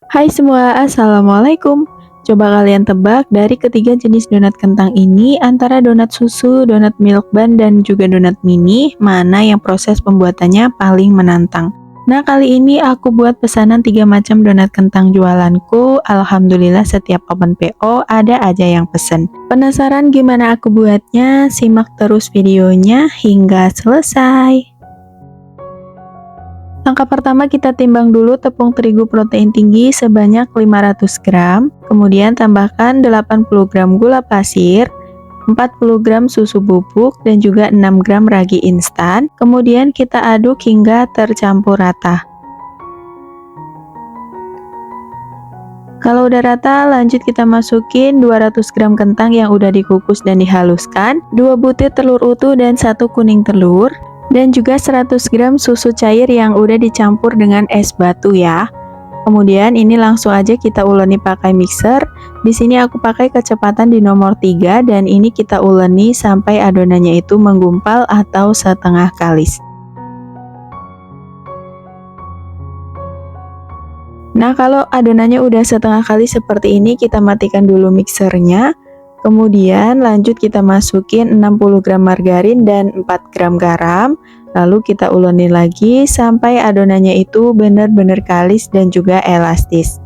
Hai semua, Assalamualaikum. Coba kalian tebak dari ketiga jenis donat kentang ini antara donat susu, donat milk bun, dan juga donat mini, mana yang proses pembuatannya paling menantang. Nah, kali ini aku buat pesanan 3 macam donat kentang jualanku. Alhamdulillah setiap open PO ada aja yang pesen. Penasaran gimana aku buatnya? Simak terus videonya hingga selesai. Langkah pertama kita timbang dulu tepung terigu protein tinggi sebanyak 500 gram, kemudian tambahkan 80 gram gula pasir, 40 gram susu bubuk, dan juga 6 gram ragi instan. Kemudian kita aduk hingga tercampur rata. Kalau udah rata, lanjut kita masukin 200 gram kentang yang udah dikukus dan dihaluskan, 2 butir telur utuh dan 1 kuning telur, dan juga 100 gram susu cair yang udah dicampur dengan es batu ya. Kemudian ini langsung aja kita uleni pakai mixer. Di sini aku pakai kecepatan di nomor 3 dan ini kita uleni sampai adonannya itu menggumpal atau setengah kalis. Nah, kalau adonannya udah setengah kali seperti ini, kita matikan dulu mixernya. Kemudian lanjut kita masukin 60 gram margarin dan 4 gram garam. Lalu kita uleni lagi sampai adonannya itu benar-benar kalis dan juga elastis.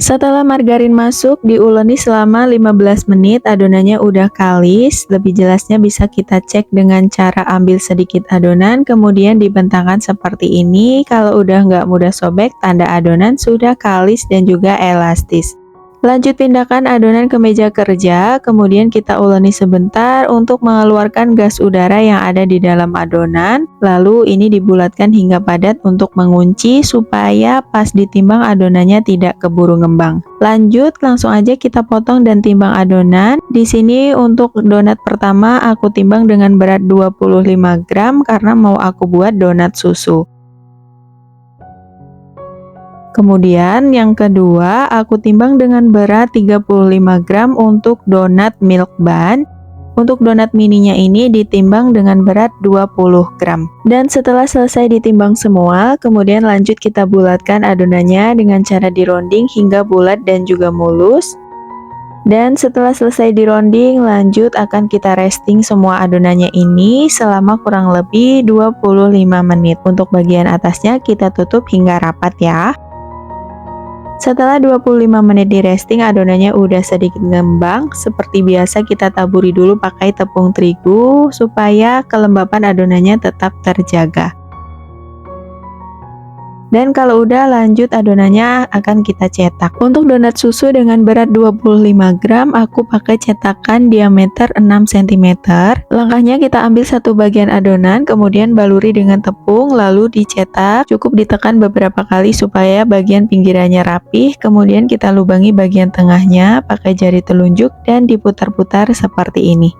Setelah margarin masuk, diuleni selama 15 menit, adonannya udah kalis. Lebih jelasnya bisa kita cek dengan cara ambil sedikit adonan, kemudian dibentangkan seperti ini. Kalau udah nggak mudah sobek, tanda adonan sudah kalis dan juga elastis. Lanjut pindahkan adonan ke meja kerja, kemudian kita uleni sebentar untuk mengeluarkan gas udara yang ada di dalam adonan. Lalu ini dibulatkan hingga padat untuk mengunci supaya pas ditimbang adonannya tidak keburu ngembang. Lanjut langsung aja kita potong dan timbang adonan. Di sini untuk donat pertama aku timbang dengan berat 25 gram karena mau aku buat donat susu. Kemudian yang kedua aku timbang dengan berat 35 gram untuk donat milk bun. Untuk donat mininya ini ditimbang dengan berat 20 gram. Dan setelah selesai ditimbang semua, kemudian lanjut kita bulatkan adonannya dengan cara dironding hingga bulat dan juga mulus. Dan setelah selesai dironding, lanjut akan kita resting semua adonannya ini selama kurang lebih 25 menit. Untuk bagian atasnya kita tutup hingga rapat ya. Setelah 25 menit di resting, adonannya udah sedikit ngembang. Seperti biasa kita taburi dulu pakai tepung terigu supaya kelembapan adonannya tetap terjaga. Dan kalau udah, lanjut adonannya akan kita cetak. Untuk donat susu dengan berat 25 gram, aku pakai cetakan diameter 6 cm. Langkahnya kita ambil satu bagian adonan, kemudian baluri dengan tepung, lalu dicetak. Cukup ditekan beberapa kali supaya bagian pinggirannya rapih. Kemudian kita lubangi bagian tengahnya pakai jari telunjuk dan diputar-putar seperti ini.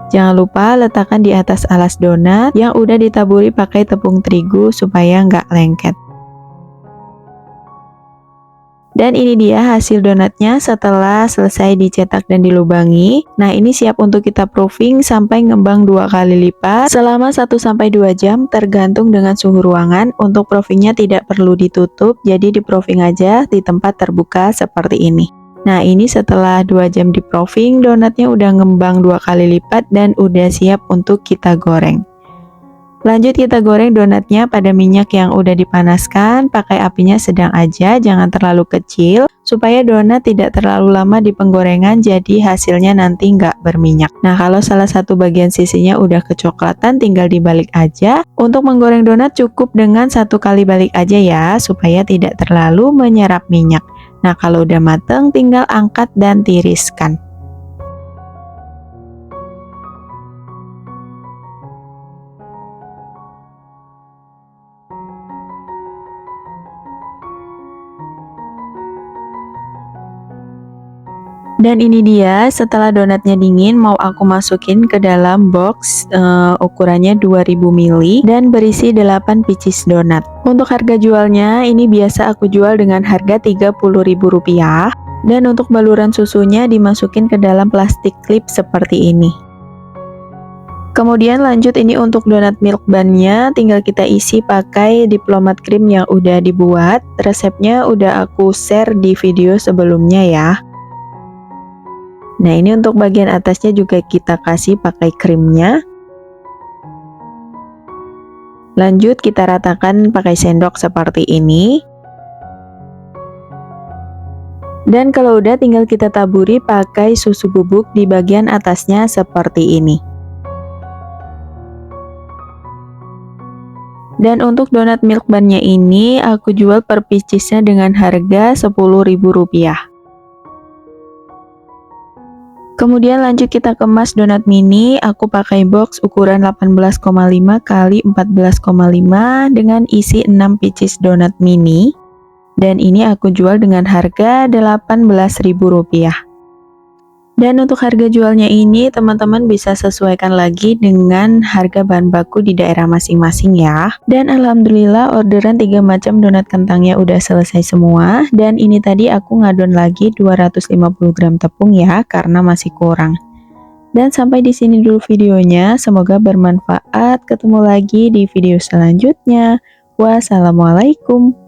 Jangan lupa letakkan di atas alas donat yang udah ditaburi pakai tepung terigu supaya nggak lengket. Dan ini dia hasil donatnya setelah selesai dicetak dan dilubangi. Nah, ini siap untuk kita proofing sampai ngembang 2 kali lipat selama 1-2 jam tergantung dengan suhu ruangan. Untuk proofingnya tidak perlu ditutup, jadi di proofing aja di tempat terbuka seperti ini. Nah, ini setelah 2 jam di proofing, donatnya udah ngembang 2 kali lipat dan udah siap untuk kita goreng. Lanjut kita goreng donatnya pada minyak yang udah dipanaskan, pakai apinya sedang aja, jangan terlalu kecil, supaya donat tidak terlalu lama di penggorengan jadi hasilnya nanti nggak berminyak. Nah, kalau salah satu bagian sisinya udah kecoklatan, tinggal dibalik aja. Untuk menggoreng donat cukup dengan 1 kali balik aja ya, supaya tidak terlalu menyerap minyak. Nah, kalau udah mateng, tinggal angkat dan tiriskan. Dan ini dia setelah donatnya dingin, mau aku masukin ke dalam box ukurannya 2000 ml dan berisi 8 pieces donat. Untuk harga jualnya ini biasa aku jual dengan harga Rp30.000. Dan untuk baluran susunya dimasukin ke dalam plastik klip seperti ini. Kemudian lanjut ini untuk donat milk bun-nya, tinggal kita isi pakai diplomat cream yang udah dibuat. Resepnya udah aku share di video sebelumnya ya. Nah, ini untuk bagian atasnya juga kita kasih pakai krimnya. Lanjut kita ratakan pakai sendok seperti ini. Dan kalau udah tinggal kita taburi pakai susu bubuk di bagian atasnya seperti ini. Dan untuk donat milk bun-nya ini aku jual per piece-nya dengan harga Rp10.000. Kemudian lanjut kita kemas donat mini, aku pakai box ukuran 18,5 x 14,5 dengan isi 6 pieces donat mini. Dan ini aku jual dengan harga Rp18.000. Dan untuk harga jualnya ini teman-teman bisa sesuaikan lagi dengan harga bahan baku di daerah masing-masing ya. Dan alhamdulillah orderan 3 macam donat kentangnya udah selesai semua. Dan ini tadi aku ngadon lagi 250 gram tepung ya, karena masih kurang. Dan sampai di sini dulu videonya, semoga bermanfaat. Ketemu lagi di video selanjutnya. Wassalamualaikum.